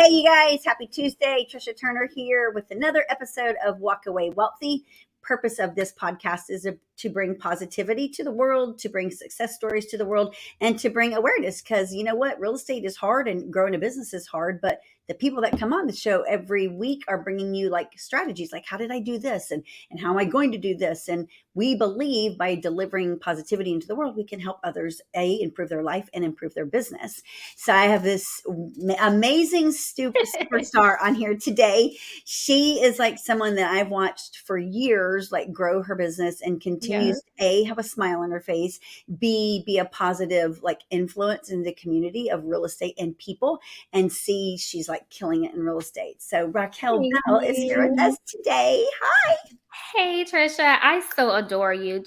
Hey, you guys, happy Tuesday. Trisha Turner here with another episode of Walk Away Wealthy. Purpose of this podcast is to bring positivity to the world, to bring success stories to the world, and to bring awareness. Because you know what? Real estate is hard and growing a business is hard, but the people that come on the show every week are bringing you like strategies, like how did I do this? And how am I going to do this? And we believe by delivering positivity into the world, we can help others, improve their life and improve their business. So I have this amazing superstar on here today. She is like someone that I've watched for years, like grow her business and continues to A, have a smile on her face, B, be a positive like influence in the community of real estate and people, and C, she's like killing it in real estate. So Raquel Bell is here with us today. Hi. Hey, Trisha, I so adore you.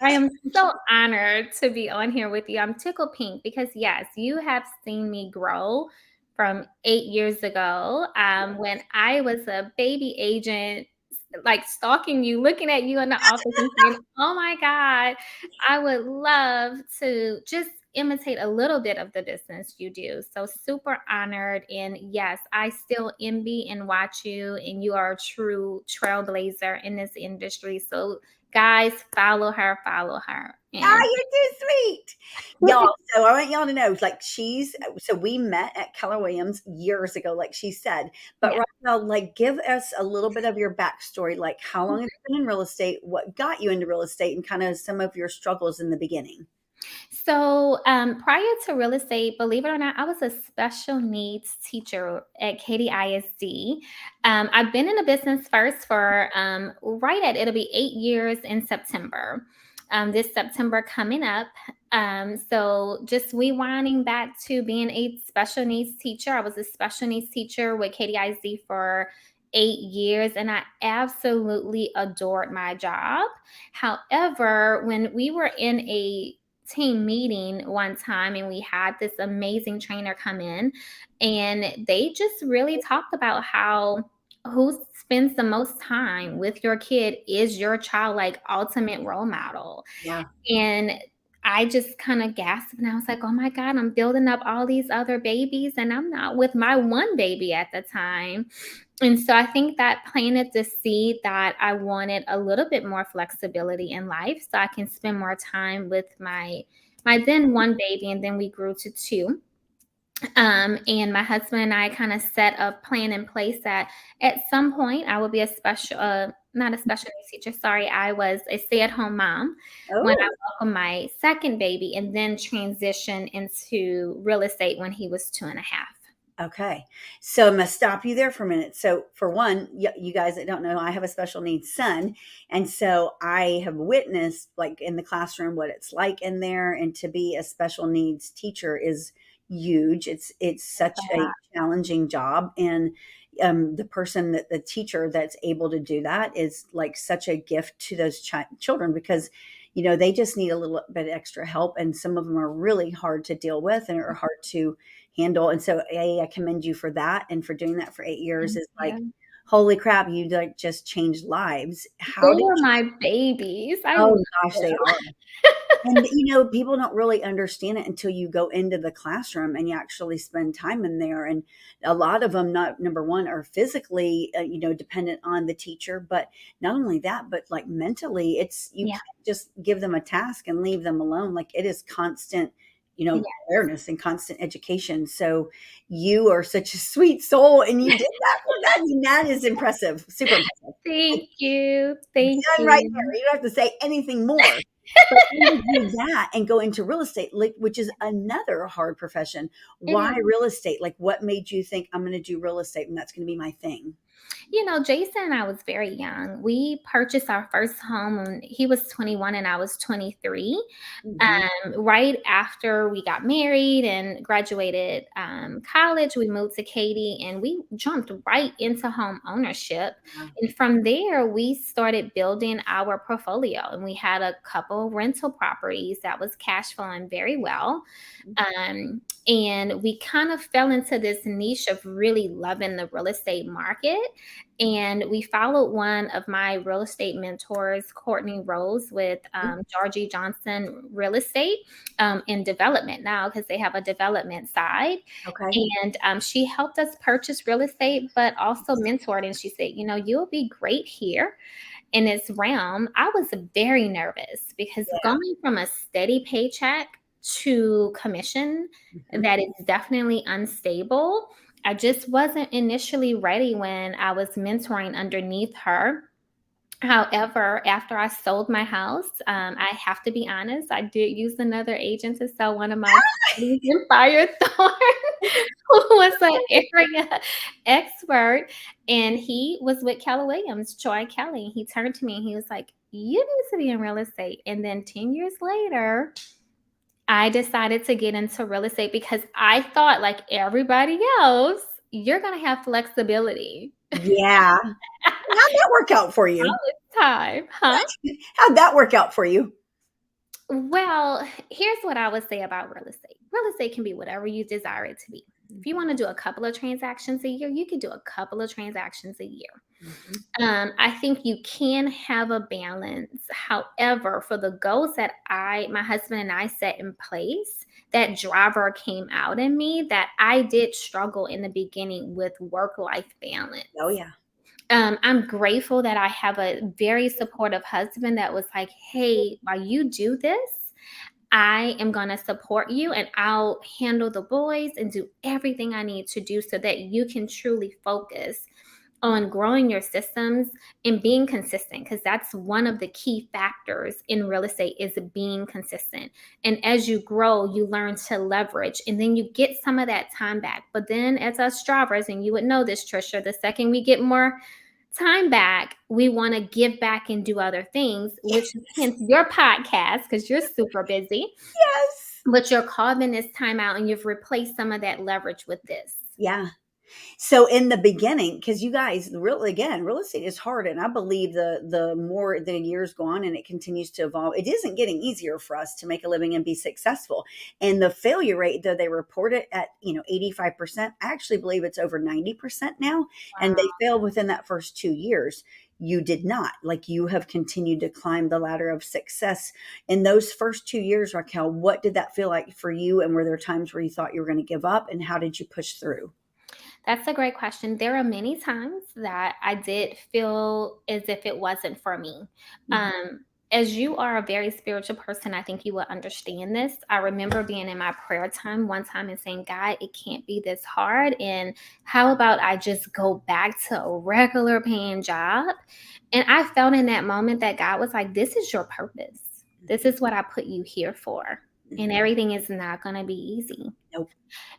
I am so honored to be on here with you. I'm tickled pink because, yes, you have seen me grow from 8 years ago when I was a baby agent, like stalking you, looking at you in the office and saying, oh my God, I would love to just imitate a little bit of the business you do. So super honored. And yes, I still envy and watch you, and you are a true trailblazer in this industry. So guys, follow her, follow her. Oh, And you're too sweet. Y'all, so I want y'all to know, like so we met at Keller Williams years ago, like she said. But yeah. right now, like give us a little bit of your backstory, like how long have you been in real estate, what got you into real estate, and kind of some of your struggles in the beginning. So prior to real estate, believe it or not, I was a special needs teacher at Katy ISD. I've been in the business first for it'll be 8 years in September. This September coming up. So just rewinding back to being a special needs teacher. I was a special needs teacher with Katy ISD for 8 years, and I absolutely adored my job. However, when we were in a team meeting one time and we had this amazing trainer come in, and they just really talked about how who spends the most time with your kid is your child, like ultimate role model. Yeah. And I just kind of gasped and I was like, oh my God, I'm building up all these other babies and I'm not with my one baby at the time. And so I think that planted the seed that I wanted a little bit more flexibility in life so I can spend more time with my then one baby, and then we grew to two. And my husband and I kind of set a plan in place that at some point I will be not a special needs teacher. Sorry, I was a stay-at-home mom when I Oh, welcomed my second baby, and then transition into real estate when he was 2.5. okay. So I'm going to stop you there for a minute. So for one, you guys that don't know, I have a special needs son. And so I have witnessed like in the classroom what it's like in there, and to be a special needs teacher is huge. It's such a challenging job. And the teacher that's able to do that is like such a gift to those children, because they just need a little bit extra help, and some of them are really hard to deal with and are hard to handle. And so I commend you for that, and for doing that for 8 years is like, Yeah. holy crap, you like just changed lives. They were my babies. I Oh love gosh, they them. are. And people don't really understand it until you go into the classroom and you actually spend time in there. And a lot of them, not number one, are physically, dependent on the teacher, but not only that, but like mentally, you Yeah. can't just give them a task and leave them alone. Like it is constant, Yeah. awareness and constant education. So you are such a sweet soul, and you did that for that. I mean, that is impressive, super impressive. Thank you. Thank Done right you. there. You don't have to say anything more. But when you do that and go into real estate, like, which is another hard profession, why real estate? Like, what made you think I'm going to do real estate and that's going to be my thing? Jason and I was very young. We purchased our first home when he was 21 and I was 23. Mhm. Right after we got married and graduated college, we moved to Katy and we jumped right into home ownership. Wow. And from there, we started building our portfolio, and we had a couple rental properties that was cash flowing very well. And we kind of fell into this niche of really loving the real estate market. And we followed one of my real estate mentors, Courtney Rose, with Georgie Johnson Real Estate in development now, because they have a development side. Okay. And she helped us purchase real estate, but also mentored. And she said, you'll be great here in this realm. I was very nervous because going from a steady paycheck to commission that is definitely unstable, I just wasn't initially ready when I was mentoring underneath her. However, after I sold my house, I have to be honest, I did use another agent to sell one of my properties in Firethorn, who was an area expert. And he was with Keller Williams, Troy Kelly. He turned to me and he was like, you need to be in real estate. And then 10 years later, I decided to get into real estate because I thought, like everybody else, you're going to have flexibility. Yeah. How'd that work out for you? All this time, huh? How'd that work out for you? Well, here's what I would say about real estate. Real estate can be whatever you desire it to be. If you want to do a couple of transactions a year, you can do a couple of transactions a year. I think you can have a balance. However, for the goals that my husband and I set in place, that driver came out in me that I did struggle in the beginning with work-life balance. Oh, yeah. I'm grateful that I have a very supportive husband that was like, hey, while you do this, I am going to support you and I'll handle the boys and do everything I need to do so that you can truly focus on growing your systems and being consistent, because that's one of the key factors in real estate is being consistent. And as you grow, you learn to leverage and then you get some of that time back. But then as us drivers, and you would know this, Trisha, the second we get more time back, we want to give back and do other things, which is hence your podcast, because you're super busy. Yes. But you're carving this time out and you've replaced some of that leverage with this. Yeah. So in the beginning, because you guys, real estate is hard. And I believe the more the years go on and it continues to evolve, it isn't getting easier for us to make a living and be successful. And the failure rate, though they report it at, 85%, I actually believe it's over 90% now. Wow. And they failed within that first 2 years. You did not. Like, you have continued to climb the ladder of success. In those first 2 years, Raquel, what did that feel like for you? And were there times where you thought you were going to give up? And how did you push through? That's a great question. There are many times that I did feel as if it wasn't for me. As you are a very spiritual person, I think you will understand this. I remember being in my prayer time one time and saying, God, it can't be this hard. And how about I just go back to a regular paying job? And I felt in that moment that God was like, this is your purpose. This is what I put you here for. And everything is not going to be easy. Nope.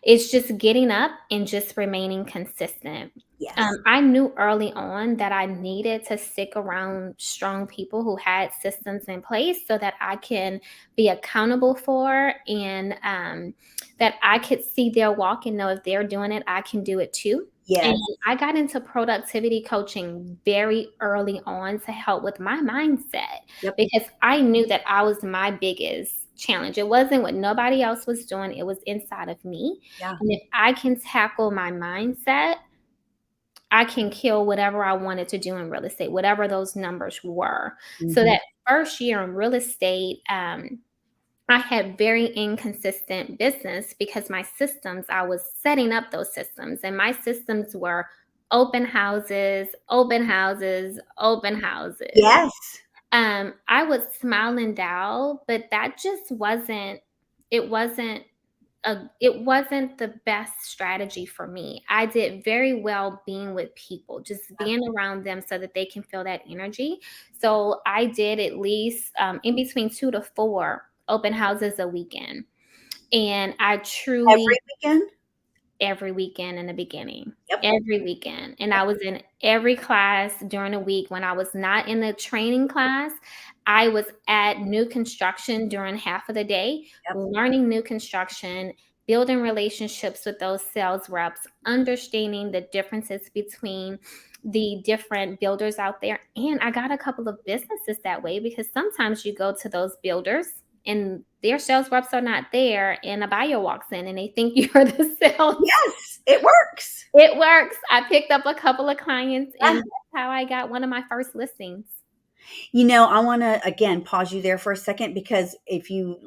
It's just getting up and just remaining consistent. Yes. I knew early on that I needed to stick around strong people who had systems in place so that I can be accountable for, and that I could see their walk and know if they're doing it, I can do it too. Yes. And I got into productivity coaching very early on to help with my mindset, because I knew that I was my biggest challenge. It wasn't what nobody else was doing. It was inside of me. Yeah. And if I can tackle my mindset, I can kill whatever I wanted to do in real estate, whatever those numbers were. So that first year in real estate, I had very inconsistent business because my systems, I was setting up those systems, and my systems were open houses, open houses, open houses. Yes. I would smile and dial, but that just wasn't the best strategy for me. I did very well being with people, just being around them so that they can feel that energy. So I did at least in between 2 to 4 open houses a weekend. And I truly every weekend in the beginning, every weekend. And I was in every class during the week. When I was not in the training class, I was at new construction during half of the day, learning new construction, building relationships with those sales reps, understanding the differences between the different builders out there. And I got a couple of businesses that way, because sometimes you go to those builders and their sales reps are not there, and a buyer walks in and they think you're the sales. Yes, it works. It works. I picked up a couple of clients, and Yeah. that's how I got one of my first listings. I want to again pause you there for a second, because if you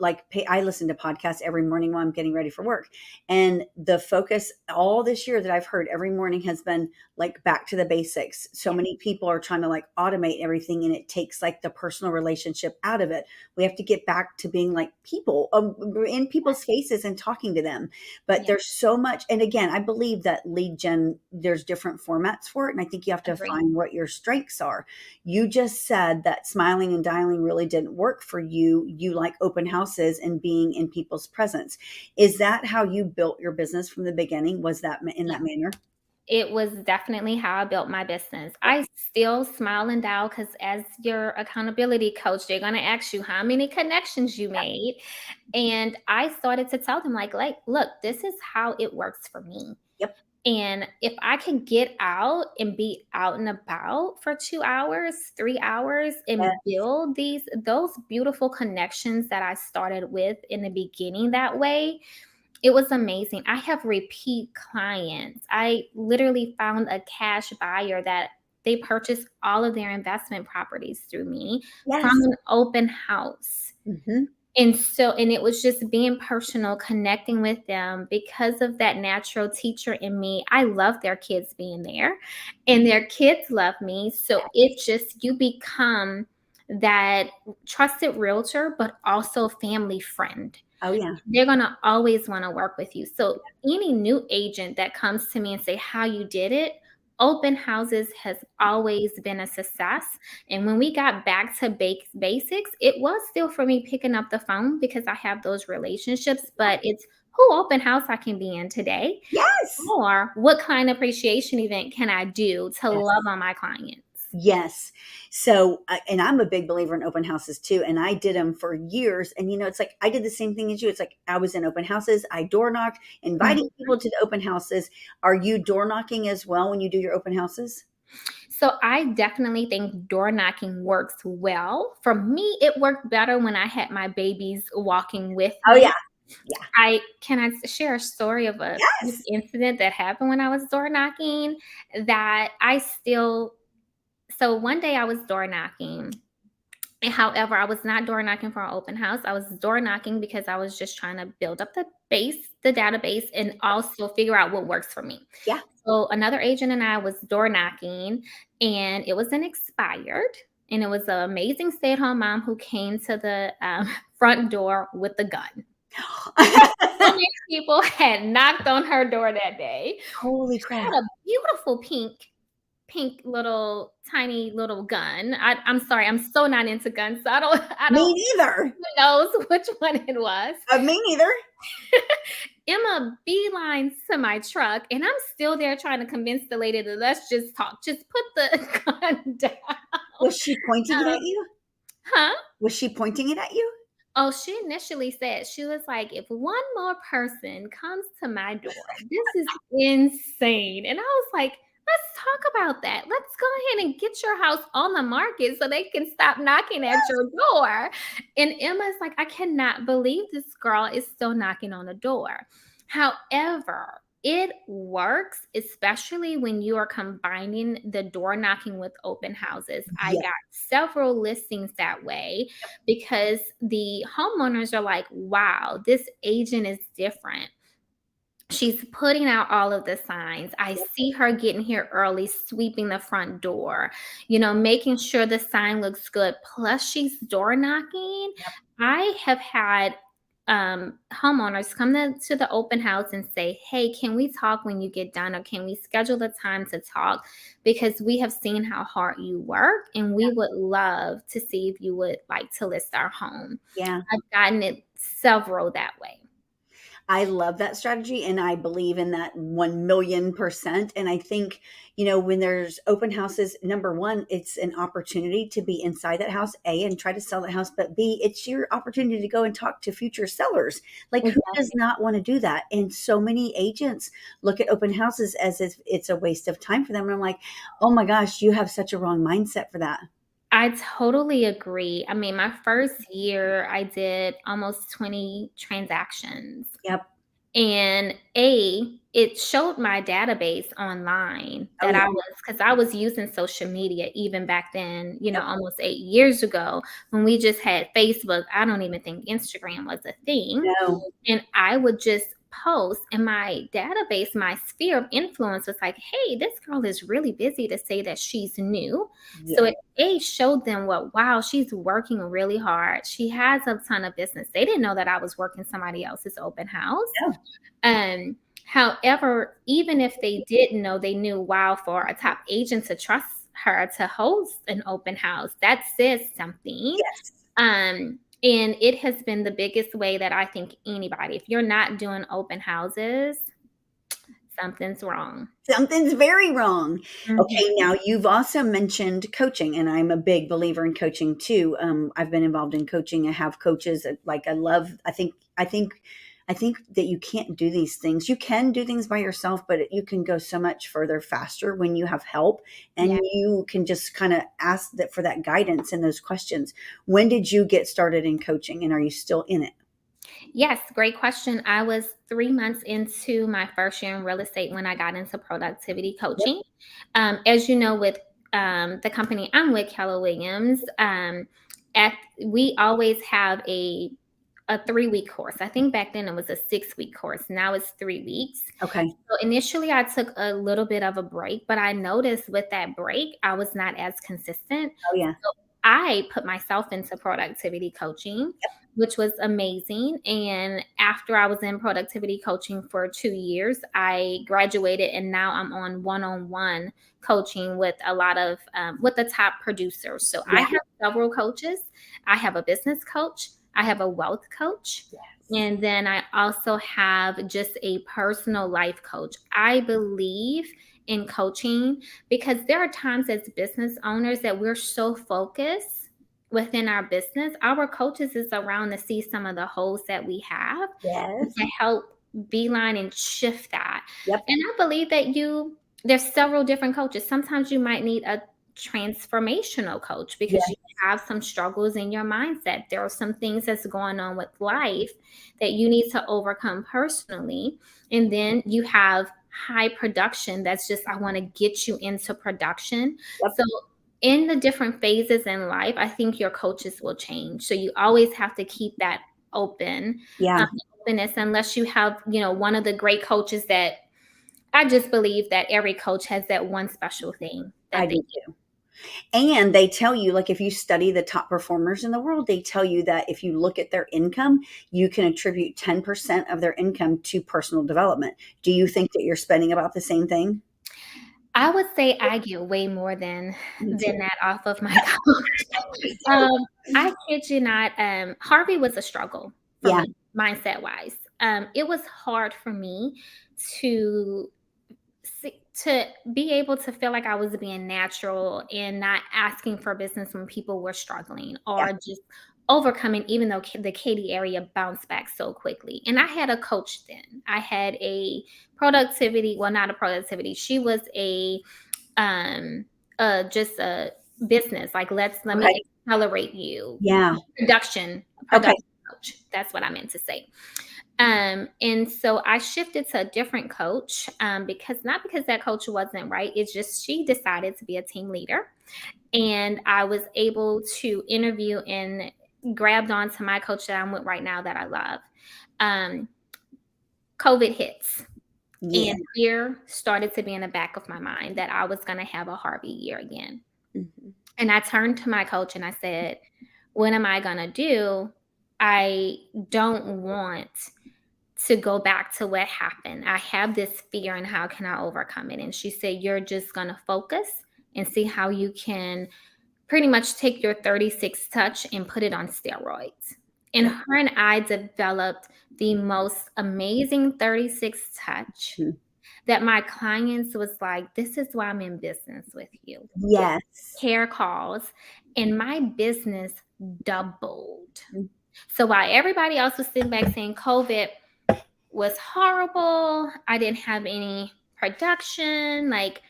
I listen to podcasts every morning while I'm getting ready for work. And the focus all this year that I've heard every morning has been like back to the basics. So many people are trying to like automate everything, and it takes like the personal relationship out of it. We have to get back to being like people in people's faces and talking to them. But Yeah, there's so much. And again, I believe that lead gen, there's different formats for it. And I think you have to agree. find what your strengths are. You just said that smiling and dialing really didn't work for you. You like open houses and being in people's presence. Is that how you built your business from the beginning? Was that in that manner? It was definitely how I built my business. I still smile and dial because, as your accountability coach, they're going to ask you how many connections you made. And I started to tell them, like, look, this is how it works for me. Yep. And if I can get out and be out and about for 2 hours, 3 hours, and Yes. build those beautiful connections that I started with in the beginning that way, it was amazing. I have repeat clients. I literally found a cash buyer that they purchased all of their investment properties through me from Yes. an open house. Mm-hmm. And it was just being personal, connecting with them because of that natural teacher in me. I love their kids being there, and their kids love me. So it's just, you become that trusted realtor, but also family friend. Oh yeah. They're going to always want to work with you. So any new agent that comes to me and say how you did it, open houses has always been a success. And when we got back to basics, it was still for me picking up the phone because I have those relationships, but it's who open house I can be in today, Yes. or what client appreciation event can I do to Yes. love on my clients. Yes. So, and I'm a big believer in open houses too. And I did them for years. And, it's like I did the same thing as you. It's like I was in open houses, I door knocked, inviting people to the open houses. Are you door knocking as well when you do your open houses? So I definitely think door knocking works well. For me, it worked better when I had my babies walking with Oh, me. yeah. Yeah. I share a story of a quick Yes. incident that happened when I was door knocking that I still so one day I was door knocking. And however, I was not door knocking for an open house. I was door knocking because I was just trying to build up the database, and also figure out what works for me. Yeah. So another agent and I was door knocking, and it was an expired, and it was an amazing stay-at-home mom who came to the front door with a gun. So many people had knocked on her door that day. Holy She had crap. a beautiful pink little tiny little gun. I'm sorry, I'm so not into guns, so I Me don't neither. who knows which one it was. Me neither. Emma beelines to my truck, and I'm still there trying to convince the lady to let's just talk. Just put the gun down. Was she pointing it at you? Huh? Was she pointing it at you? Oh, she initially said, she was like, if one more person comes to my door, this is insane. And I was like, let's talk about that. Let's go ahead and get your house on the market so they can stop knocking at your door. And Emma's like, I cannot believe this girl is still knocking on the door. However, it works, especially when you are combining the door knocking with open houses. I Yeah. got several listings that way because the homeowners are like, wow, this agent is different. She's putting out all of the signs. I see her getting here early, sweeping the front door, making sure the sign looks good. Plus, she's door knocking. Yep. I have had homeowners come to the open house and say, hey, can we talk when you get done, or can we schedule the time to talk? Because we have seen how hard you work, and we would love to see if you would like to list our home. Yeah. I've gotten it several that way. I love that strategy, and I believe in that 1,000,000%. And I think, when there's open houses, number one, it's an opportunity to be inside that house, A, and try to sell that house, but B, it's your opportunity to go and talk to future sellers. Like, who does not want to do that? And so many agents look at open houses as if it's a waste of time for them. And I'm like, oh my gosh, you have such a wrong mindset for that. I totally agree. I mean, my first year, I did almost 20 transactions. Yep. And it showed my database online Oh, that yeah. because I was using social media even back then, Yep. almost 8 years ago when we just had Facebook. I don't even think Instagram was a thing. No. And I would just post, and my database, my sphere of influence was like, hey, this girl is really busy to say that she's new. So Yeah. it showed them, well, wow, she's working really hard. She has a ton of business. They didn't know that I was working somebody else's open house. No. However, even if they didn't know, they knew, wow, for a top agent to trust her to host an open house, that says something. Yes. And it has been the biggest way that I think anybody, if you're not doing open houses, something's wrong. Something's very wrong. Mhm. Okay, now you've also mentioned coaching, and I'm a big believer in coaching too. I've been involved in coaching. I have coaches like I love. I think that you can't do these things. You can do things by yourself, but you can go so much further faster when you have help, and Yeah. you can just kind of ask that for that guidance and those questions. When did you get started in coaching, and are you still in it? Yes, great question. I was 3 months into my first year in real estate when I got into productivity Yep. coaching. As you know, with the company I'm with, Keller Williams, we always have a 3 week course. I think back then it was a 6 week course. Now it's 3 weeks. Okay. So initially, I took a little bit of a break, but I noticed with that break, I was not as consistent. Oh yeah. So I put myself into productivity coaching, which was amazing. And after I was in productivity coaching for 2 years, I graduated, and now I'm on one coaching with a lot of with the top producers. So I Yeah. have several coaches. I have a business coach. I have a wealth coach. Yes. And then I also have just a personal life coach. I believe in coaching because there are times as business owners that we're so focused within our business. Our coaches is around to see some of the holes that we have Yes. to help beeline and shift that. Yep. And I believe that there's several different coaches. Sometimes you might need a transformational coach because Yes. you have some struggles in your mindset. There are some things that's going on with life that you need to overcome personally. And then you have high production that's just, I want to get you into production. Yep. So in the different phases in life, I think your coaches will change. So you always have to keep that open, Yeah. openness, unless you have, one of the great coaches that I just believe that every coach has that one special thing I that they do too. And they tell you, like, if you study the top performers in the world, they tell you that if you look at their income, you can attribute 10% of their income to personal development. Do you think that you're spending about the same thing? I would say I get way more Me too. than that off of my coach. Me too. Um, I kid you not, Harvey was a struggle for Yeah. me, mindset-wise. It was hard for me to to be able to feel like I was being natural and not asking for business when people were struggling Yeah. or just overcoming, even though the Katy area bounced back so quickly. And I had a coach then. I had a productivity, well, not a productivity. She was um just a business. Like, let Okay. me accelerate you. Yeah. Okay. Production coach. That's what I meant to say. And so I shifted to a different coach, because not because that coach wasn't right. It's just she decided to be a team leader. And I was able to interview and grabbed onto my coach that I'm with right now that I love. Um, COVID hits. Yeah. And fear started to be in the back of my mind that I was going to have a Harvey year again. Mhm. And I turned to my coach and I said, what am I going to do? I don't want to go back to what happened. I have this fear, and how can I overcome it? And she said, you're just going to focus and see how you can pretty much take your 36 touch and put it on steroids. And Okay. her and I developed the most amazing 36 touch Mhm. that my clients was like, this is why I'm in business with you. Yes. Care calls, and my business doubled. Mm. So while everybody else was sitting back saying COVID was horrible, I didn't have any production, like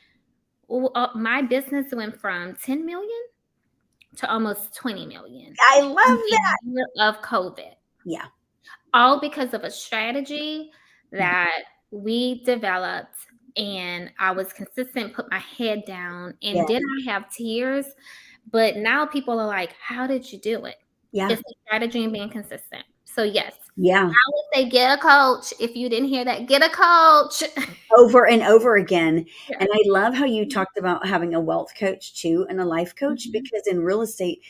my business went from 10 million to almost 20 million I in love the that. year of COVID. Yeah. All because of a strategy that we developed, and I was consistent, put my head down, Yeah. and did I have tears? But now people are like, "How did you do it?" Yeah. It's the strategy and being consistent. So yes, Yeah. I would say get a coach. If you didn't hear that, get a coach. Over and over again. Yeah. And I love how you talked about having a wealth coach too and a life coach, Mhm. because in real estate,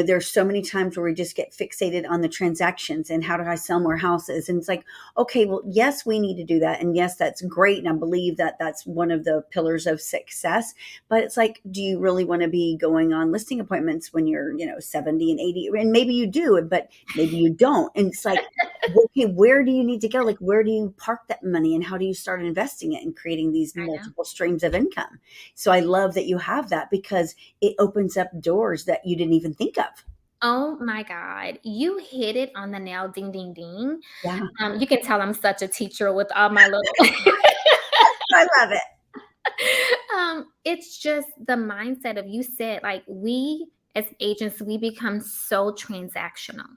there's so many times where we just get fixated on the transactions and how do I sell more houses? And it's like, okay, well, yes, we need to do that. And yes, that's great. And I believe that that's one of the pillars of success. But it's like, do you really want to be going on listing appointments when you're, 70 and 80? And maybe you do, but maybe you don't. And it's like, okay, where do you need to go? Like, where do you park that money and how do you start investing it and creating these I know. multiple streams of income? So I love that you have that because it opens up doors that you didn't even think of. Oh my God. You hit it on the nail. Ding, ding, ding. Yeah, You can tell I'm such a teacher with all my little I love it. It's just the mindset of, you said, like, we as agents, we become so transactional.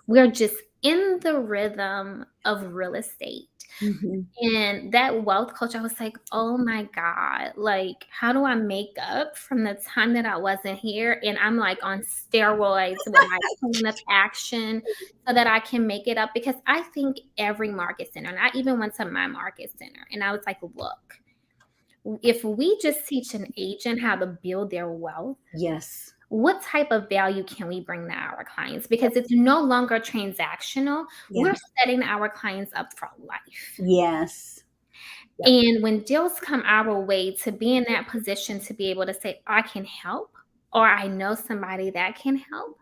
We're just in the rhythm of real estate. Mhm. And that wealth coach, I was like, oh my God, like, how do I make up from the time that I wasn't here? And I'm like on steroids with my plan of action so that I can make it up. Because I think every market center, and I even went to my market center, and I was like, look, if we just teach an agent how to build their wealth, Yes. what type of value can we bring to our clients? Because it's no longer transactional. Yeah. We're setting our clients up for life. Yes. Yep. And when deals come our way, to be in that position to be able to say, I can help, or I know somebody that can help,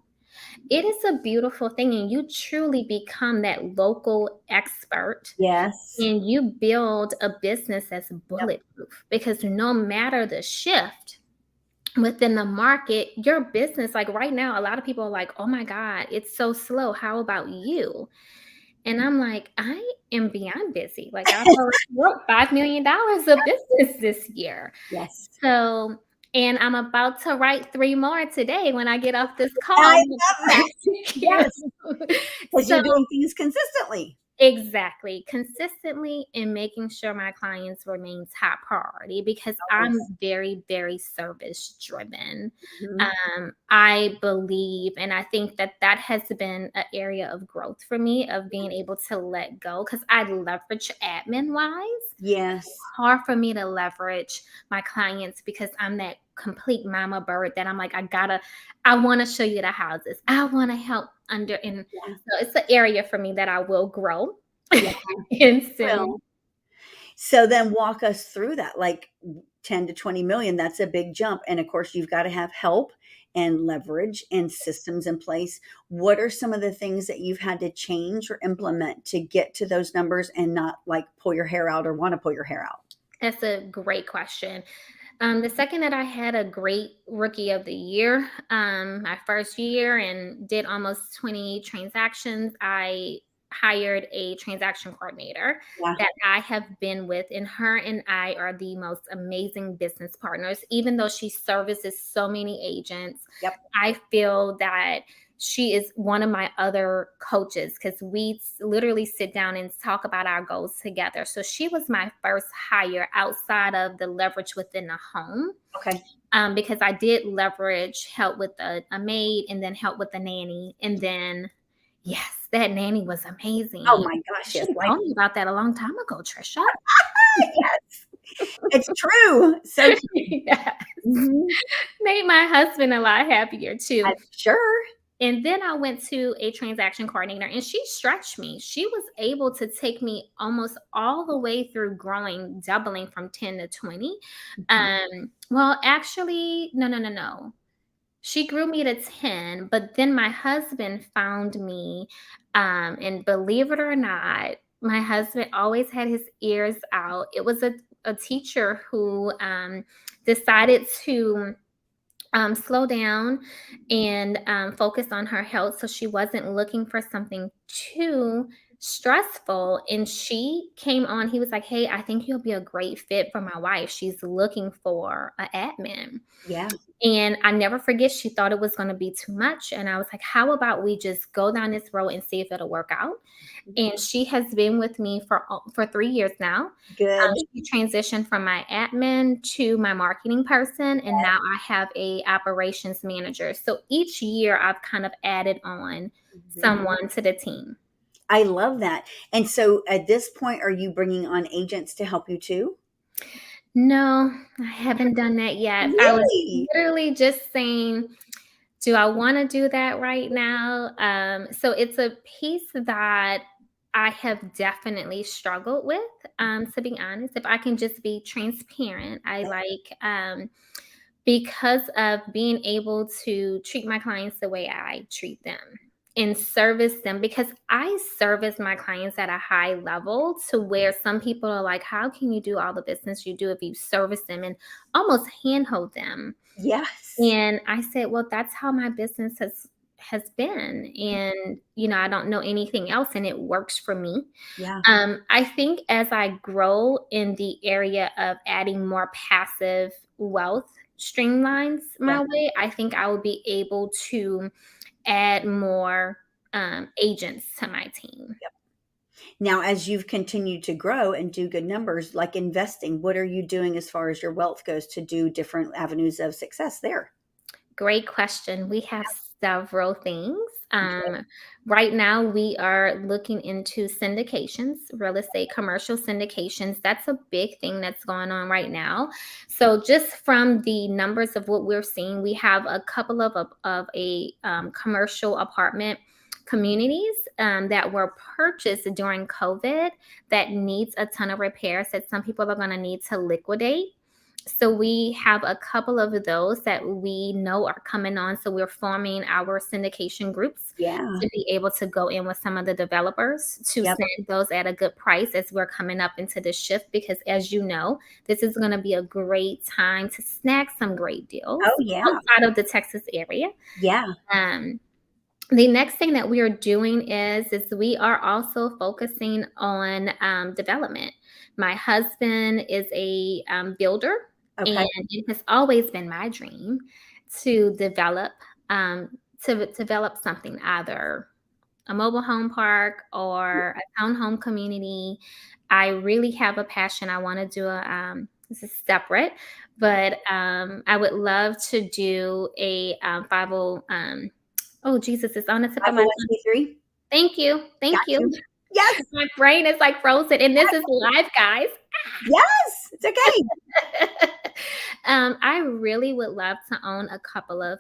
it is a beautiful thing. And you truly become that local expert, Yes. and you build a business that's Yep. bulletproof, because no matter the shift within the market, your business, like right now, a lot of people are like, oh my God, it's so slow. How about you? And I'm like, I am beyond busy. Like, I've already wrote $5 million of business this year. Yes. So, and I'm about to write 3 more today when I get off this I call. love it. Yes. Because So you're doing things consistently. exactly. Consistently, and making sure my clients remain top priority, because I'm Always. very, very service driven. Mhm. I believe, and I think that that has been an area of growth for me, of being able to let go, because I leverage admin wise. Yes. Hard for me to leverage my clients because I'm that complete mama bird that I'm like, I want to show you the houses. I want to help under, and Yeah. so it's an area for me that I will grow Yeah. in soon. Well, so then walk us through that, like 10 to 20 million, that's a big jump. And of course, you've got to have help and leverage and systems in place. What are some of the things that you've had to change or implement to get to those numbers and not like pull your hair out or want to pull your hair out? That's a great question. The second that I had a great rookie of the year, my first year, and did almost 20 transactions, I hired a transaction coordinator Yeah. that I have been with, and her and I are the most amazing business partners. Even though she services so many agents, Yep. I feel that she is one of my other coaches, because we literally sit down and talk about our goals together. So she was my first hire outside of the leverage within the home, Okay. because I did leverage help with a maid, and then help with the nanny. And then, yes, that nanny was amazing. Oh my You gosh. should Yes. have Like, told me about that a long time ago, Trisha. yes. It's true. So true. Yes. Mhm. Made my husband a lot happier too. I'm sure. And then I went to a transaction coordinator, and she stretched me. She was able to take me almost all the way through growing, doubling from 10 to 20. Mhm. Well, actually, no. She grew me to 10, but then my husband found me. And believe it or not, my husband always had his ears out. It was a teacher who decided to slow down and focus on her health. So she wasn't looking for something too stressful. And she came on, he was like, hey, I think you'll be a great fit for my wife. She's looking for an admin. Yeah. And I never forget, she thought it was going to be too much. And I was like, how about we just go down this road and see if it'll work out? And she has been with me for 3 years now. Good. She transitioned from my admin to my marketing person, and now I have a operations manager. So each year I've kind of added on someone to the team. I love that. And so at this point, are you bringing on agents to help you too? No, I haven't done that yet. I was Really? literally just saying, do I want to do that right now? So it's a piece that I have definitely struggled with, to be honest. If I can just be transparent, I like, because of being able to treat my clients the way I treat them and service them, because I service my clients at a high level to where some people are like, how can you do all the business you do if you service them and almost handhold them? Yes. And I said, well, that's how my business has been. And, I don't know anything else, and it works for me. Yeah. I think as I grow in the area of adding more passive wealth streamlines Yeah. my way, I think I will be able to add more agents to my team. Now, as you've continued to grow and do good numbers, like investing, what are you doing as far as your wealth goes to do different avenues of success there? Great question. We have several things. Okay. Right now, we are looking into syndications, real estate commercial syndications. That's a big thing that's going on right now. So, just from the numbers of what we're seeing, we have a couple of a commercial apartment communities that were purchased during COVID that needs a ton of repairs that some people are going to need to liquidate. So we have a couple of those that we know are coming on. So we're forming our syndication groups Yeah. to be able to go in with some of the developers to Yep. snag those at a good price as we're coming up into this shift. Because as you know, this is going to be a great time to snag some great deals Oh, yeah. outside of the Texas area. Yeah. Um, the next thing that we are doing is we are also focusing on development. My husband is a builder, Okay. and it has always been my dream to develop something, either a mobile home park or a townhome community. I really have a passion. I want to do this is separate, but I would love to do a 50. Oh, Jesus, it's on the tip of my tongue. 501c3. Thank you. Got Thank you. you. Yes. My brain is like frozen, and this is live, guys. Yes. It's okay. I really would love to own a couple of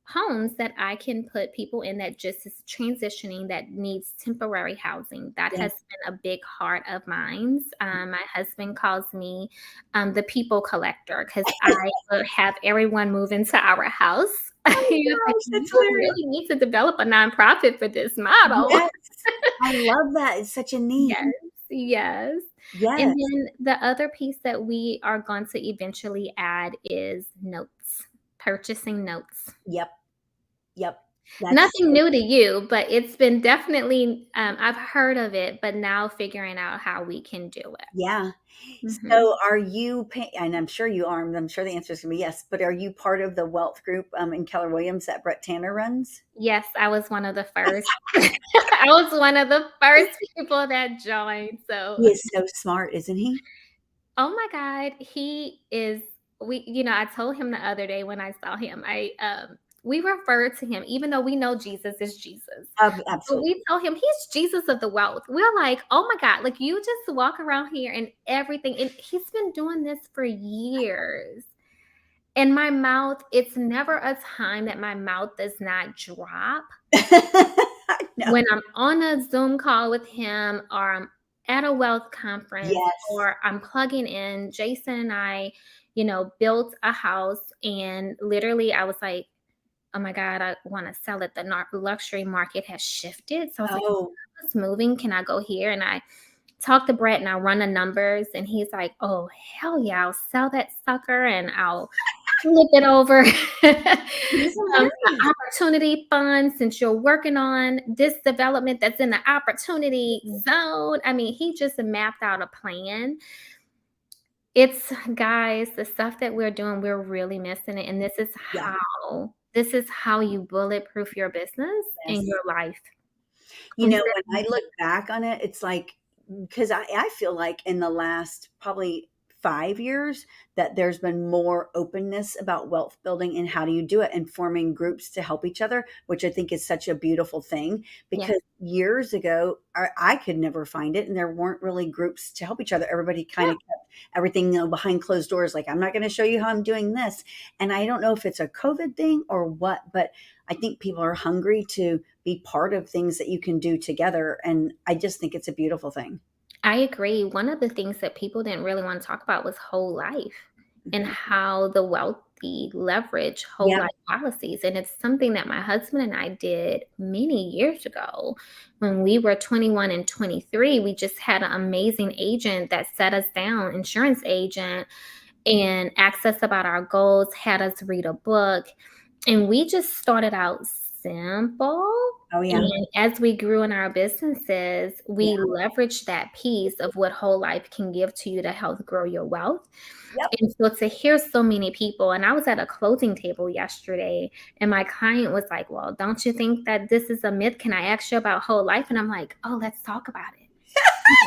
homes that I can put people in that just is transitioning, that needs temporary housing. That Yeah. has been a big heart of mine. My husband calls me the people collector, because I would have everyone move into our house. Oh He was my like, gosh, you that's would hilarious. really need to develop a nonprofit for this model. Yes. I love that. It's such a need. Yes, yes. And Yes. then the other piece that we are going to eventually add is notes, purchasing notes. Yep. Yep. That's Nothing new to you, but it's been definitely, I've heard of it, but now figuring out how we can do it. yeah. Mhm. So are you and I'm sure you are, and I'm sure the answer is gonna be yes, but are you part of the wealth group in Keller Williams that Brett Tanner runs? Yes, I was one of the first. I was one of the first people that joined. So, He is so smart, isn't he? oh my God, he is. I told him the other day when I saw him, we refer to him, even though we know Jesus is Jesus. But Absolutely. we tell him he's Jesus of the wealth. We're like, oh my God, like you just walk around here and everything. And he's been doing this for years. And my mouth, it's never a time that my mouth does not drop I know. when I'm on a Zoom call with him, or I'm at a wealth conference, Yes. or I'm plugging in. Jason and I, built a house, and literally I was like, oh my God, I want to sell it. The luxury market has shifted. So I was like, Oh, it's moving. Can I go here? And I talked to Brett and I run the numbers, and he's like, oh, hell yeah, I'll sell that sucker and I'll flip it over. He's The hilarious. opportunity fund, since you're working on this development that's in the opportunity zone. I mean, he just mapped out a plan. It's guys, the stuff that we're doing, we're really missing it. And Yeah. this is how you bulletproof your business and Yes. your life. You know, Instead when I of look back on it, it's like, because I feel like in the last probably 5 years that there's been more openness about wealth building and how do you do it and forming groups to help each other, which I think is such a beautiful thing. yeah, Because years ago, I could never find it, and there weren't really groups to help each other. Everybody kind yeah. of kept everything, behind closed doors. Like, I'm not going to show you how I'm doing this. And I don't know if it's a COVID thing or what, but I think people are hungry to be part of things that you can do together. And I just think it's a beautiful thing. I agree. One of the things that people didn't really want to talk about was whole life and Mhm. how the wealthy leverage whole Yeah. life policies. And it's something that my husband and I did many years ago when we were 21 and 23. We just had an amazing agent that set us down, insurance agent, and asked us about our goals, had us read a book. And we just started out simple. Oh, yeah. And as we grew in our businesses, Yeah. we leveraged that piece of what whole life can give to you to help grow your wealth. Yep. And so to hear so many people, and I was at a closing table yesterday, and my client was like, well, don't you think that this is a myth? Can I ask you about whole life? And I'm like, oh, let's talk about it.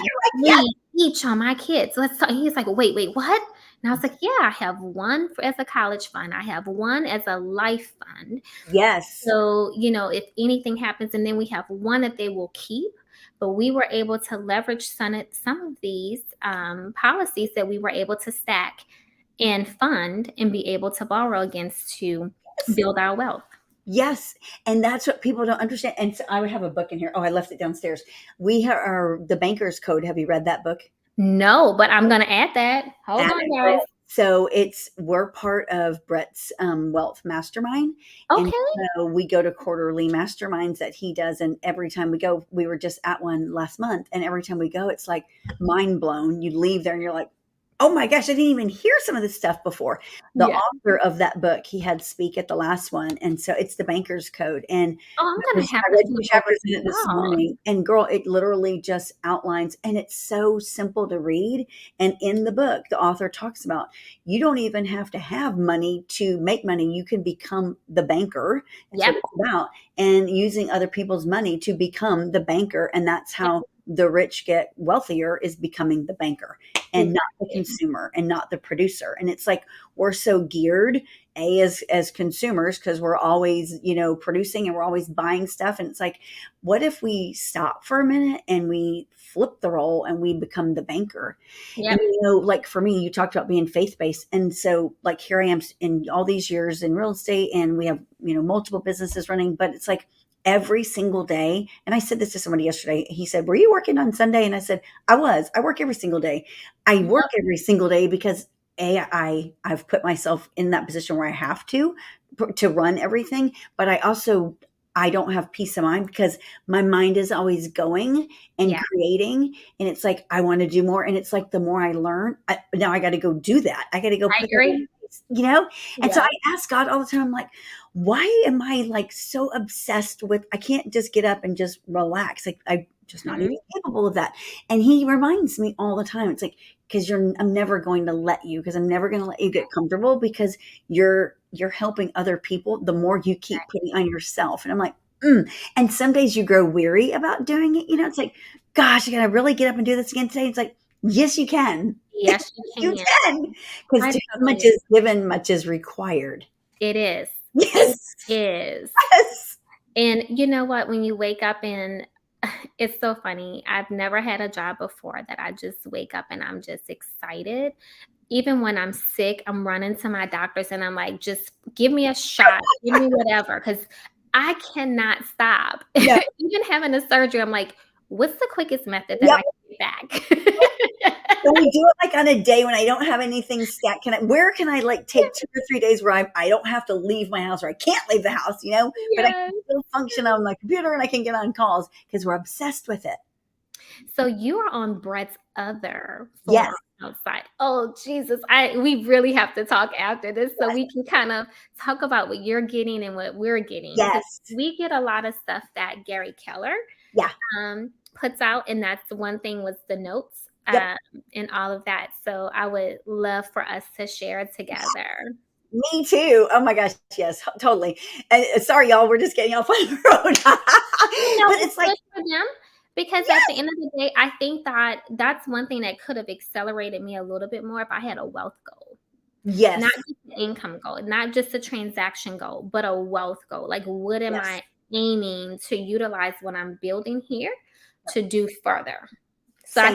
You're like, yeah. 3 each on my kids. Let's talk. He's like, wait, what? And I was like, yeah, I have one as a college fund. I have one as a life fund. Yes. So, if anything happens, and then we have one that they will keep. But we were able to leverage some of these policies that we were able to stack and fund and be able to borrow against to Yes. build our wealth. Yes. And that's what people don't understand. And so I would have a book in here. Oh, I left it downstairs. We are the Banker's Code. Have you read that book? No, but I'm going to add that. Hold Add on, it, guys. girl. So we're part of Brett's wealth mastermind. And Okay. so we go to quarterly masterminds that he does. And every time we go, we were just at one last month. And every time we go, it's like mind blown. You leave there and you're like, oh my gosh, I didn't even hear some of this stuff before. The Yeah. author of that book, he had speak at the last one. And so it's the Banker's Code. And Oh, I'm going to have I to read flip 2 over chapters to in it this y'all. morning, and girl, it literally just outlines, and it's so simple to read. And in the book, the author talks about you don't even have to have money to make money. You can become the banker. That's Yep. what it's about. And using other people's money to become the banker. And that's Yep. how the rich get wealthier, is becoming the banker and not the Exactly. consumer and not the producer. And it's like we're so geared as consumers, because we're always producing and we're always buying stuff, and it's like, what if we stop for a minute and we flip the role and we become the banker? And Yep. like for me, you talked about being faith-based, and so like here I am in all these years in real estate, and we have multiple businesses running, but it's like every single day. And I said this to somebody yesterday. He said, were you working on Sunday? And I said, I work every single day. I work Yep. every single day because I've put myself in that position where I have to run everything, but I don't have peace of mind because my mind is always going and Yeah. creating, and it's like I want to do more, and it's like the more I learn, now I got to go do that. I got to go I put that in agree. place. And so Yeah. I ask God all the time. I'm like, why am I like so obsessed with? I can't just get up and just relax. Like I'm just not Mhm. even capable of that. And He reminds me all the time. It's like, because I'm never going to let you, because I'm never going to let you get comfortable, because you're helping other people the more you keep putting on yourself. And I'm like, and some days you grow weary about doing it. It's like, gosh, can I really get up and do this again today? It's like, yes, you can. Yes, you You can. can, because I too totally much agree. is given, much is required. It is. It Yes. is. Yes. And you know what? When you wake up and it's so funny. I've never had a job before that I just wake up and I'm just excited. Even when I'm sick, I'm running to my doctors and I'm like, just give me a shot, give me whatever, because I cannot stop. No. Even having a surgery, I'm like, what's the quickest method that Yep. I can get back? Can we do it like on a day when I don't have anything stacked? Where can I like take 2 or 3 days where I don't have to leave my house, or I can't leave the house, but I Yes. can still function on my computer and I can get on calls because we're obsessed with it. So you are on Brett's other form Yes. outside. Oh, Jesus. We really have to talk after this so we can kind of talk about what you're getting and what we're getting. Because Yes. we get a lot of stuff that Gary Keller Yeah. puts out, and that's one thing with the notes Yep. and all of that. So I would love for us to share together. Me too. Oh my gosh. Yes, totally. And sorry, y'all. We're just getting off on the road. No, But it's it's like, good for them because at the yes, end of the day, I think that that's one thing that could have accelerated me a little bit more if I had a wealth goal. Not yes, just an income goal, not just a transaction goal, but a wealth goal. Like, what am yes. I aiming to utilize what I'm building here to do further? So Same.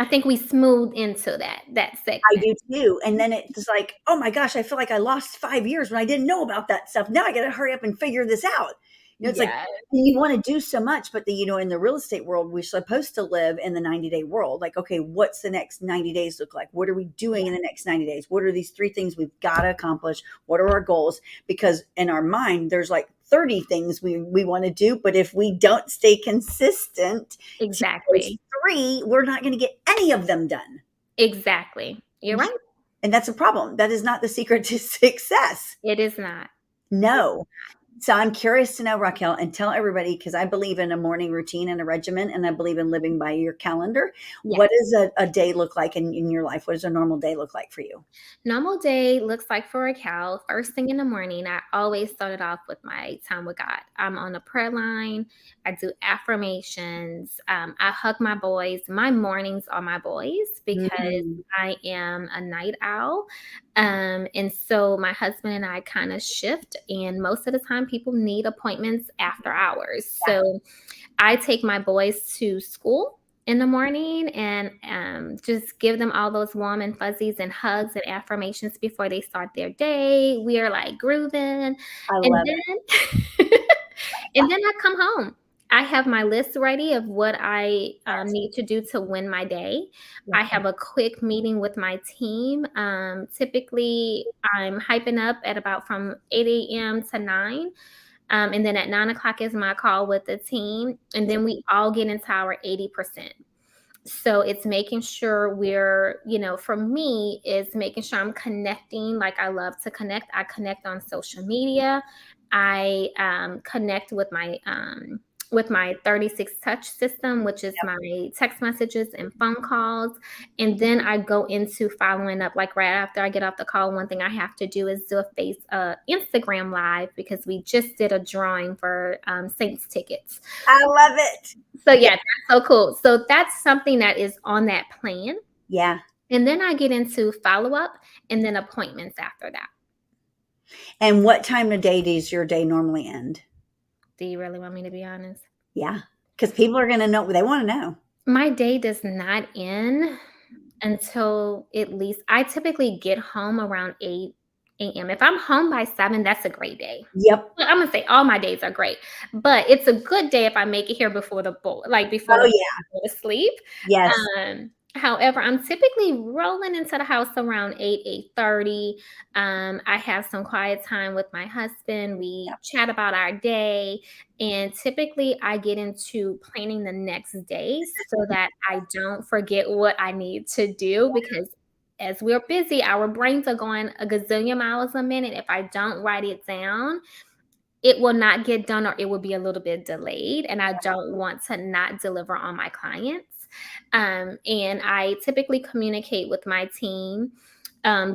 I think we smooth into that I segment. do too. And then it's like, oh my gosh, I feel like I lost 5 years when I didn't know about that stuff. Now I got to hurry up and figure this out. It's like Yeah, you want to do so much, but in the real estate world, we're supposed to live in the 90-day world. Like, okay, what's the next 90 days look like? What are we doing in the next 90 days? What are these 3 things we've got to accomplish? What are our goals? Because in our mind, there's like 30 things we want to do. But if we don't stay consistent to those exactly. 3, we're not going to get any of them done. Exactly. You're right. And that's a problem. That is not the secret to success. It is not. It, No. So I'm curious to know, Raquel, and tell everybody, because I believe in a morning routine and a regimen, and I believe in living by your calendar. yeah. What does a day look like in your life? What does a normal day look like for you? Normal day looks like for Raquel. First thing in the morning, I always started off with my time with God. I'm on the prayer line. I do affirmations. I hug my boys. My mornings are my boys because Mm, I am a night owl. And so my husband and I kind of shift. And most of the time, people need appointments after hours. So I take my boys to school in the morning and just give them all those warm and fuzzies and hugs and affirmations before they start their day. We are like grooving. I And love it. then and then I come home. I have my list ready of what I need to do to win my day. Yeah. I have a quick meeting with my team. Typically, I'm hyping up at about from 8 a.m. to 9. And then at 9 o'clock is my call with the team. And then we all get into our 80%. So it's making sure for me, is making sure I'm connecting. Like I love to connect. I connect on social media. I connect with my 36 touch system, which is my text messages and phone calls. And then I go into following up. Like right after I get off the call, one thing I have to do is do Instagram live because we just did a drawing for Saints tickets. I love it. So Yeah. yeah, that's so cool. So that's something that is on that plan. Yeah. And then I get into follow up and then appointments after that. And what time of day does your day normally end? Do you really want me to be honest? Yeah. Because people are going to know. They want to know. My day does not end until at least I typically get home around 8 a.m. If I'm home by 7, that's a great day. Yep. Well, I'm gonna say all my days are great, but it's a good day if I make it here before before Oh, the yeah. go to sleep. Yes. However, I'm typically rolling into the house around 8:30. I have some quiet time with my husband. We Yep. chat about our day, and typically I get into planning the next day so that I don't forget what I need to do because as we're busy, our brains are going a gazillion miles a minute. If I don't write it down, it will not get done or it will be a little bit delayed. And I don't want to not deliver on my clients. And I typically communicate with my team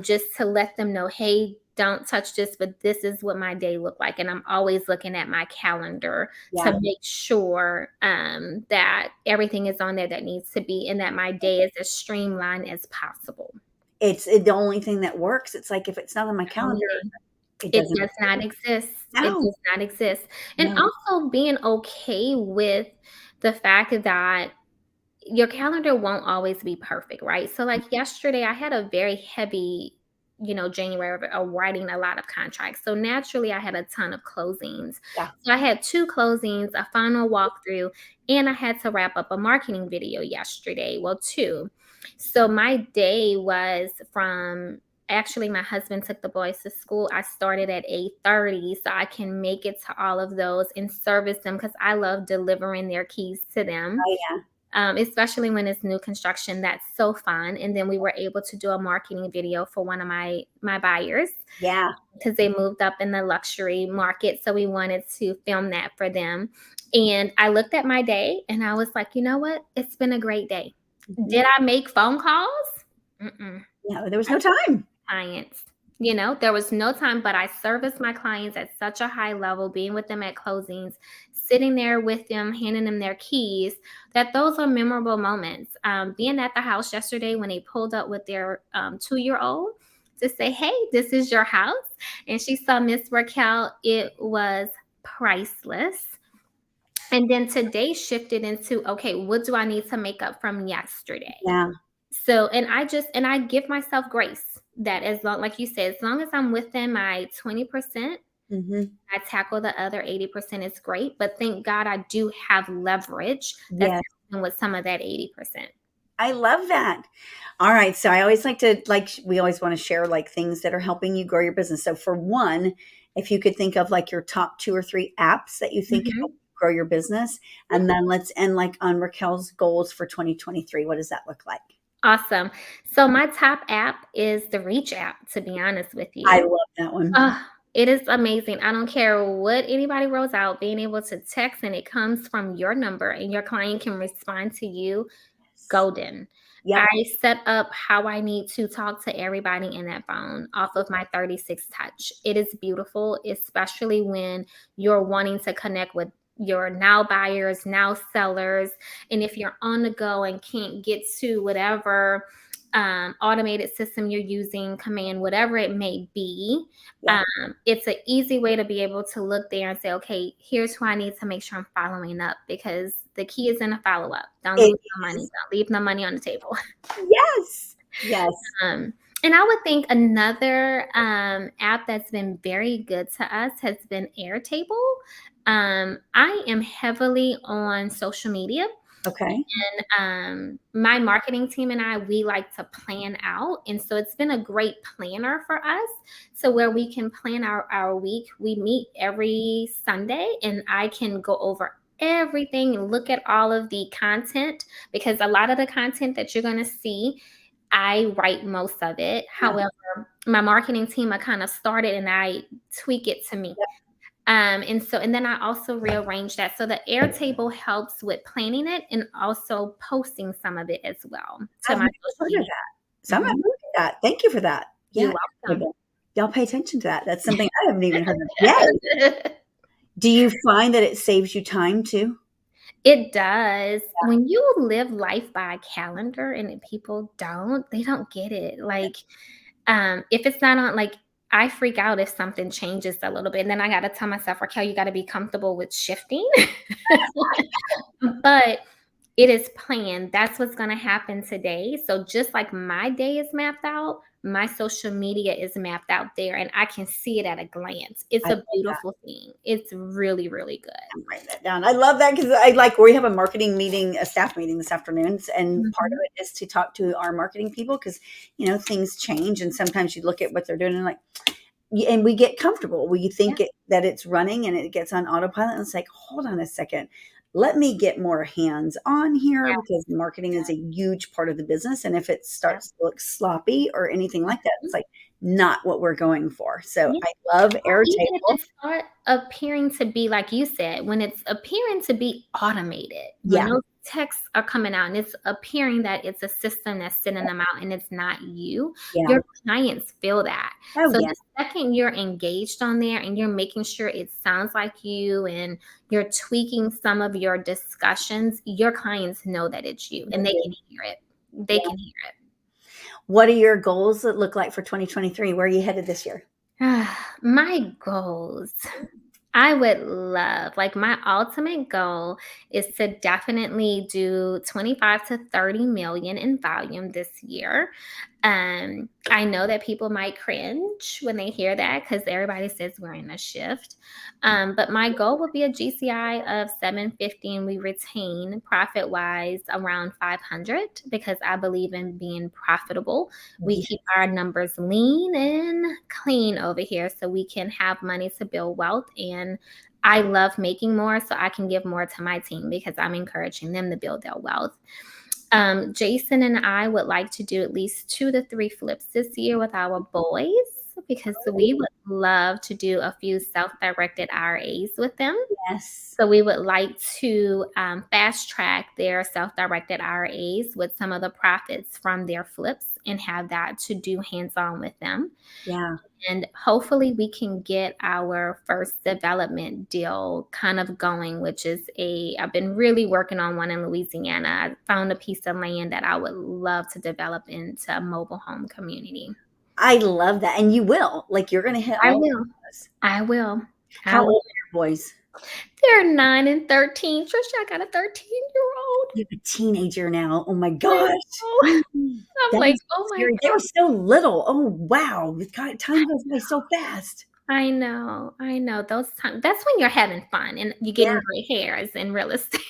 just to let them know, hey, don't touch this, but this is what my day look like. And I'm always looking at my calendar Yeah. to make sure that everything is on there that needs to be and that my day is as streamlined as possible. It's the only thing that works. It's like if it's not on my Only calendar, thing. it It doesn't. does not exist. It No. does not exist. And No. also being okay with the fact that your calendar won't always be perfect, right? So like yesterday, I had a very heavy, January of writing a lot of contracts. So naturally, I had a ton of closings. Yeah. So I had 2 closings, a final walkthrough, and I had to wrap up a marketing video yesterday. Well, 2. So my day was from actually my husband took the boys to school. I started at 8:30 so I can make it to all of those and service them because I love delivering their keys to them. Oh, yeah. especially when it's new construction. That's so fun. And then we were able to do a marketing video for one of my buyers. Yeah. Because they moved up in the luxury market. So we wanted to film that for them. And I looked at my day and I was like, you know what? It's been a great day. Mm-hmm. Did I make phone calls? Yeah, there was no time. Clients. There was no time, but I serviced my clients at such a high level, being with them at closings, sitting there with them, handing them their keys, that those are memorable moments. Being at the house yesterday when they pulled up with their 2-year-old to say, hey, this is your house. And she saw Miss Raquel. It was priceless. And then today shifted into, okay, what do I need to make up from yesterday? Yeah. So, and I give myself grace that as long, like you said, as long as I'm within my 20%, I tackle the other 80%. It's great. But thank God I do have leverage that's with some of that 80%. I love that. All right. So I always we always want to share like things that are helping you grow your business. So for one, if you could think of like your top 2 or 3 apps that you think help grow your business. And then let's end like on Raquel's goals for 2023. What does that look like? Awesome. So my top app is the Reach app, to be honest with you. I love that one. It is amazing. I don't care what anybody rolls out, being able to text and it comes from your number and your client can respond to you. Golden. Yep. I set up how I need to talk to everybody in that phone off of my 36 touch. It is beautiful, especially when you're wanting to connect with your now buyers, now sellers. And if you're on the go and can't get to whatever automated system you're using, command, whatever it may be, it's an easy way to be able to look there and say, okay, here's who I need to make sure I'm following up, because the key is in a follow-up. Don't leave no money. Don't leave no money on the table. Yes. Yes. And I would think another app that's been very good to us has been Airtable. I am heavily on social media. Okay. And my marketing team and I, we like to plan out. And so it's been a great planner for us. So where we can plan our week, we meet every Sunday and I can go over everything and look at all of the content, because a lot of the content that you're going to see, I write most of it. However, my marketing team, I kind of started and I tweak it to me. And then I also rearrange that. So the Airtable helps with planning it and also posting some of it as well. So my social media. So I'm going to look at that. Thank you for that. You're welcome. Y'all pay attention to that. That's something I haven't even heard of yet. Do you find that it saves you time too? It does. Yeah. When you live life by a calendar and people don't, they don't get it. Like, if it's not on, like, I freak out if something changes a little bit. And then I got to tell myself, Raquel, you got to be comfortable with shifting. But it is planned. That's what's going to happen today. So just like my day is mapped out, my social media is mapped out there and I can see it at a glance. It's a beautiful thing. It's really, really good. I'm writing that down. I love that because we have a marketing meeting, a staff meeting this afternoon. And part of it is to talk to our marketing people because, things change. And sometimes you look at what they're doing and we get comfortable. We think that it's running and it gets on autopilot. And it's like, hold on a second. Let me get more hands on here because marketing is a huge part of the business. And if it starts to look sloppy or anything like that, it's like not what we're going for. So I love Airtable. Even if it start appearing to be, like you said, when it's appearing to be automated, when those texts are coming out and it's appearing that it's a system that's sending them out and it's not you, your clients feel that. So the second you're engaged on there and you're making sure it sounds like you and you're tweaking some of your discussions, your clients know that it's you and they can hear it. They can hear it. What are your goals that look like for 2023? Where are you headed this year? My goals. I would love, my ultimate goal is to definitely do 25 to 30 million in volume this year. I know that people might cringe when they hear that because everybody says we're in a shift. But my goal would be a GCI of 750 and we retain profit-wise around 500 because I believe in being profitable. We keep our numbers lean and clean over here so we can have money to build wealth. And I love making more so I can give more to my team because I'm encouraging them to build their wealth. Jason and I would like to do at least 2 to 3 flips this year with our boys because we would love to do a few self-directed IRAs with them. Yes. So we would like to fast track their self-directed IRAs with some of the profits from their flips and have that to do hands-on with them. Yeah. And hopefully we can get our first development deal kind of going, which is I've been really working on one in Louisiana. I found a piece of land that I would love to develop into a mobile home community. I love that. And you will. Like, you're going to hit I all will. of those. I will. How old are your boys? They're 9 and 13. Trisha, I got a 13-year-old. You have a teenager now. Oh my gosh. I'm like, oh my They were so little. Oh wow. God, time goes by so fast. I know. Those times. That's when you're having fun and you're getting gray hairs in real estate.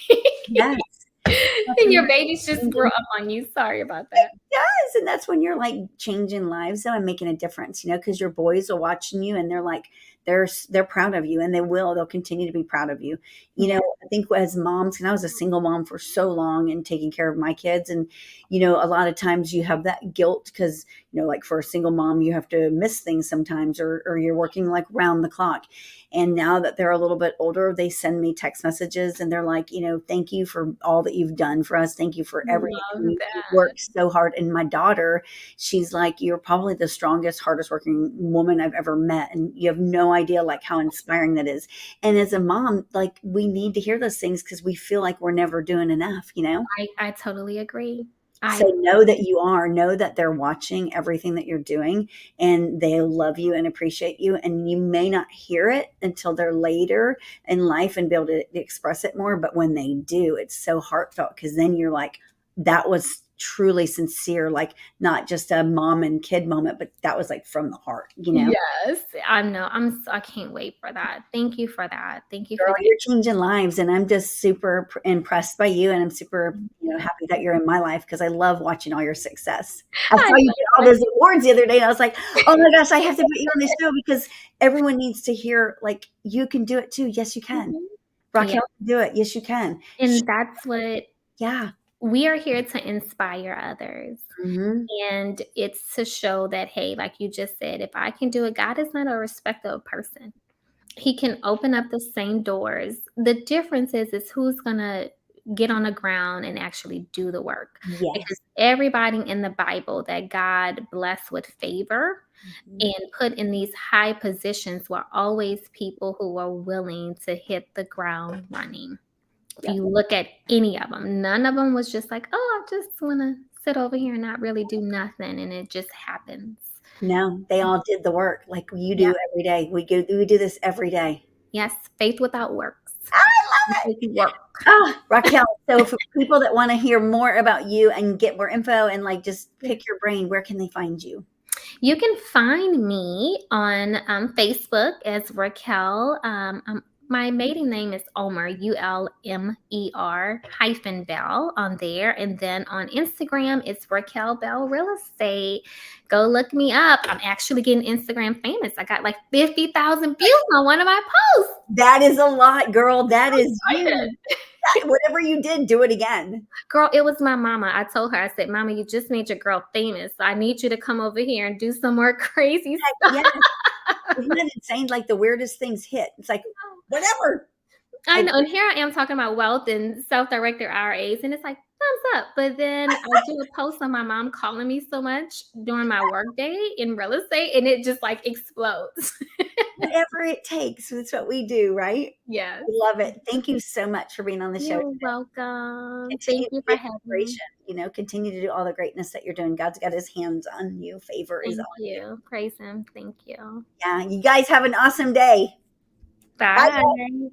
Yes. And your babies just grow up on you. Sorry about that. Yes. And that's when you're like changing lives though and making a difference, because your boys are watching you and they're like, they're proud of you, and they'll continue to be proud of you. I think as moms, and I was a single mom for so long and taking care of my kids. And, a lot of times you have that guilt because, like for a single mom, you have to miss things sometimes, or you're working like round the clock. And now that they're a little bit older, they send me text messages and they're like, thank you for all that you've done for us. Thank you for everything. You worked so hard. And my daughter, she's like, you're probably the strongest, hardest working woman I've ever met. And you have no idea like how inspiring that is. And as a mom, like we need to hear those things because we feel like we're never doing enough, I totally agree. So know that they're watching everything that you're doing and they love you and appreciate you. And you may not hear it until they're later in life and be able to express it more. But when they do, it's so heartfelt because then you're like, that was truly sincere, like not just a mom and kid moment, but that was like from the heart, Yes, I know. I can't wait for that. Thank you for that. Thank you. Girl, you're changing lives, and I'm just super impressed by you, and I'm super, happy that you're in my life because I love watching all your success. I saw you get all those awards the other day, and I was like, oh my gosh, I have to put you on this show because everyone needs to hear, like, you can do it too. Yes, you can. Raquel can do it. Yes, you can. And that's what. Yeah. We are here to inspire others. Mm-hmm. And it's to show that, hey, like you just said, if I can do it, God is not a respecter of person. He can open up the same doors. The difference is who's going to get on the ground and actually do the work. Yes. Because everybody in the Bible that God blessed with favor and put in these high positions were always people who were willing to hit the ground running. If you look at any of them, none of them was just like, oh, I just want to sit over here and not really do nothing. And it just happens. No, they all did the work like you do every day. We do this every day. Yes. Faith without works. I love it. Work. Oh, Raquel. So for people that want to hear more about you and get more info and like just pick your brain, where can they find you? You can find me on Facebook as Raquel. My maiden name is Ulmer, Ulmer-Bell on there. And then on Instagram, it's Raquel Bell Real Estate. Go look me up. I'm actually getting Instagram famous. I got like 50,000 views on one of my posts. That is a lot, girl. That is huge. Whatever you did, do it again. Girl, it was my mama. I told her, I said, Mama, you just made your girl famous. So I need you to come over here and do some more crazy stuff. Yes. Isn't that insane? Like the weirdest things hit. It's like, whatever. I know. And here I am talking about wealth and self-directed IRAs. And it's like, thumbs up. But then I do a post on my mom calling me so much during my work day in real estate. And it just like explodes. Whatever it takes. That's what we do, right? Yes. We love it. Thank you so much for being on the show. You're welcome. Thank you for having me. Continue to do all the greatness that you're doing. God's got his hands on you. Favor is on you. Praise him. Thank you. Yeah. You guys have an awesome day. Bye. Bye.